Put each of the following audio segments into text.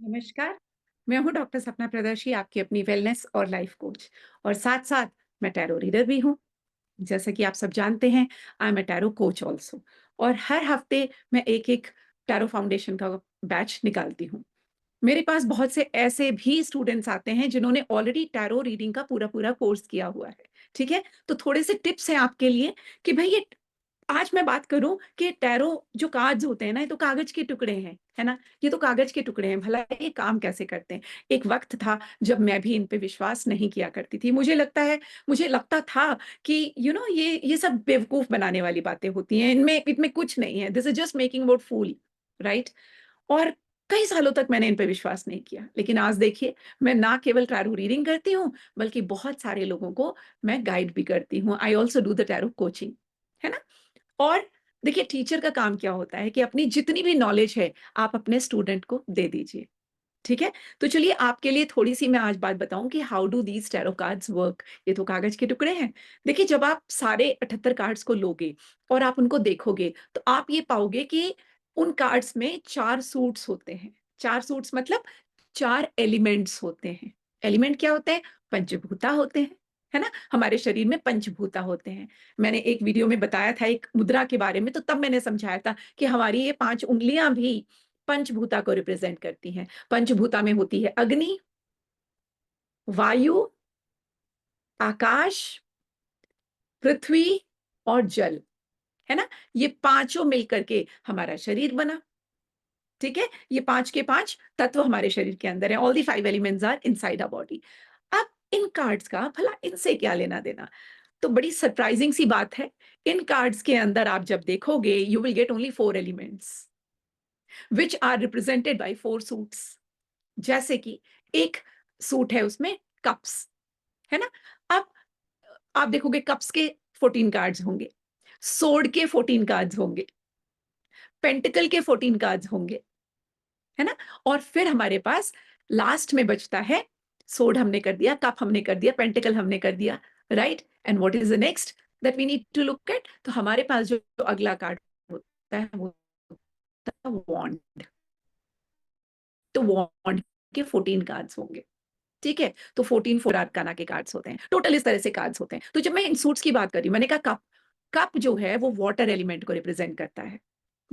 नमस्कार, मैं हूँ डॉक्टर सपना प्रदर्शी, आपकी अपनी वेलनेस और लाइफ कोच और साथ-साथ मैं टैरो रीडर भी हूँ। जैसा कि आप सब जानते हैं, I am a tarot coach also और हर हफ्ते मैं एक-एक टैरो फाउंडेशन का बैच निकालती हूँ। मेरे पास बहुत से ऐसे भी स्टूडेंट्स आते हैं जिन्होंने ऑलरेडी टैरो रीडिंग का पूरा-पूरा कोर्स किया हुआ है, ठीक है? तो थोड़े से टिप्स हैं आपके लिए कि भई ये आज मैं बात करूँ कि टैरो जो कार्ड्स होते हैं ना, ये तो कागज़ के टुकड़े हैं, है ना? ये तो कागज़ के टुकड़े हैं, भला ये काम कैसे करते हैं? एक वक़्त था जब मैं भी इन पे विश्वास नहीं किया करती थी। मुझे लगता था कि ये सब बेवकूफ़ बनाने वाली बातें होती हैं, इनमें कुछ नहीं है, this is just making about fool, right? और कई सालों तक मैंने इन पे विश्वास नहीं किया। लेकिन आज देखिए, मैं ना केवल टैरो रीडिंग करती हूँ, बल्कि बहुत सारे लोगों को मैं गाइड भी करती हूँ। I also do the tarot coaching, है ना? और देखिए टीचर का काम क्या होता है कि अपनी जितनी भी नॉलेज है, आप अपने स्टूडेंट को दे दीजिए, ठीक है? तो चलिए आपके लिए थोड़ी-सी मैं आज बात बताऊँ कि how do these tarot cards work? ये तो कागज़ के टुकड़े हैं। देखिए जब आप सारे 78 कार्ड्स को लोगे और आप उनको देखोगे, तो आप ये पाओगे कि उन कार्ड्स में 4 सूट्स होते हैं। 4 सूट्स मतलब 4 एलिमेंट्स होते हैं। एलिमेंट क्या होते हैं? पंचभूता होते हैं, है ना? हमारे शरीर में पंचभूता होते हैं। मैंने एक वीडियो में बताया था एक मुद्रा के बारे में, तो तब मैंने समझाया था कि हमारी ये 5 उँगलियाँ भी पंचभूता को रिप्रेज़ेंट करती हैं। पंचभूता में होती है अग्नि, वायु, आकाश, पृथ्वी और जल, है ना? ये पाँचों मिलकर के हमारा शरीर बना, ठीक है? ये 5 के 5 तत्व हमारे शरीर के अंदर हैं। All the 5 elements are inside our body. अब इन कार्ड्स का भला इनसे क्या लेना-देना? तो बड़ी सरप्राइजिंग सी बात है, इन कार्ड्स के अंदर आप जब देखोगे, you will get only 4 elements which are represented by 4 suits. जैसे कि एक सूट है उसमें कप्स, है ना? अब आप देखोगे कप्स के 14 कार्ड्स होंगे, सोर्ड के 14 कार्ड्स होंगे, पेंटिकल के 14 कार्ड्स होंगे, है ना? और फिर हमारे पास लास्ट में बचता है सोर्ड हमने कर दिया, कप हमने कर दिया, पेंटिकल हमने कर दिया, right? And what is the next that we need to look at? तो हमारे पास जो अगला कार्ड होता है वो होता है वॉन्ड। तो वॉन्ड के 14 कार्ड्स होंगे। ठीक है? तो 14 4 आर्काना के कार्ड्स होते हैं। टोटल इस तरह से कार्ड्स होते हैं। तो जब मैं इन सूट्स की बात कर रही हूँ, मैंने कहा कप, कप जो है वो वाटर एलिमेंट को रिप्रेज़ेंट करता है।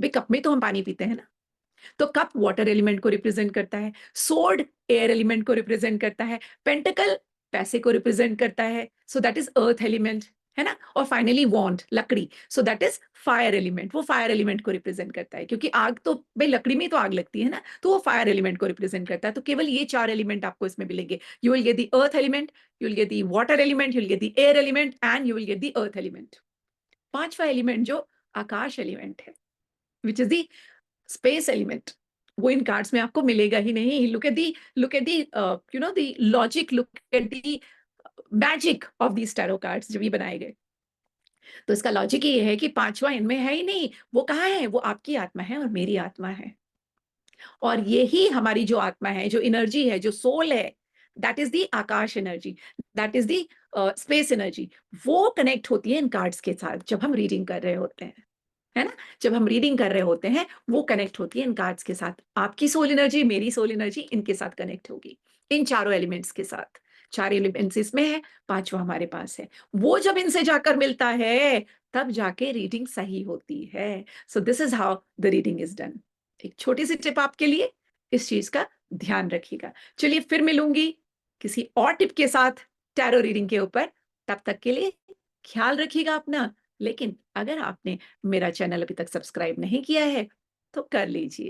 भई कप में तो हम पानी पीते हैं ना, तो कप वाटर एलिमेंट को रिप्रेज़ेंट करता है, सोर्ड एयर एलिमेंट को रिप्रेज़ेंट करता है, पेंटिकल पैसे को रिप्रेज़ेंट करता है, so that is earth element, है ना? और फाइनली वॉन्ड लकड़ी, so that is fire element, वो फायर एलिमेंट को रिप्रेज़ेंट करता है क्योंकि आग तो भई लकड़ी में ही तो आग लगती है ना, तो वो फायर एलिमेंट को रिप्रेज़ेंट करता है। तो केवल ये 4 एलिमेंट आपको इसमें मिलेंगे। You will get the earth element, you will get the water element, you will get the air element and you will get the earth element. 5वां एलिमेंट जो आकाश एलिमेंट है, which is the space element, वो इन cards में आपको मिलेगा ही नहीं। Look at the logic, look at the magic of these tarot cards जब ये बनाए गए। तो इसका लॉजिक ये है कि 5वां इनमें है ही नहीं, वो कहाँ है? वो आपकी आत्मा है और मेरी आत्मा है। और यही हमारी जो आत्मा है, जो एनर्जी है, जो सोल है, that is the Akash energy, that is the space energy. वो कनेक्ट होती है इन कार्ड्स के साथ जब हम रीडिंग कर रहे होते हैं। है ना? जब हम रीडिंग कर रहे होते हैं, वो कनेक्ट होती है इन कार्ड्स के साथ। आपकी सोल एनर्जी, मेरी सोल एनर्जी इनके साथ कनेक्ट होगी, इन चारों एलिमेंट्स के साथ। 4 एलिमेंट्स इसमें है, 5वां हमारे पास है। वो जब इनसे जाकर मिलता है, तब जाके रीडिंग सही होती है। So this is how the reading is done. एक छोटी-सी टिप आपके लिए, इस चीज़ का ध्यान रखिएगा। चलिए फिर मिलूँगी किसी और टिप के साथ टैरो रीडिंग के ऊपर। तब तक के लिए ख्याल रखिएगा अपना। लेकिन अगर आपने मेरा चैनल अभी तक सब्सक्राइब नहीं किया है, तो कर लीजिए।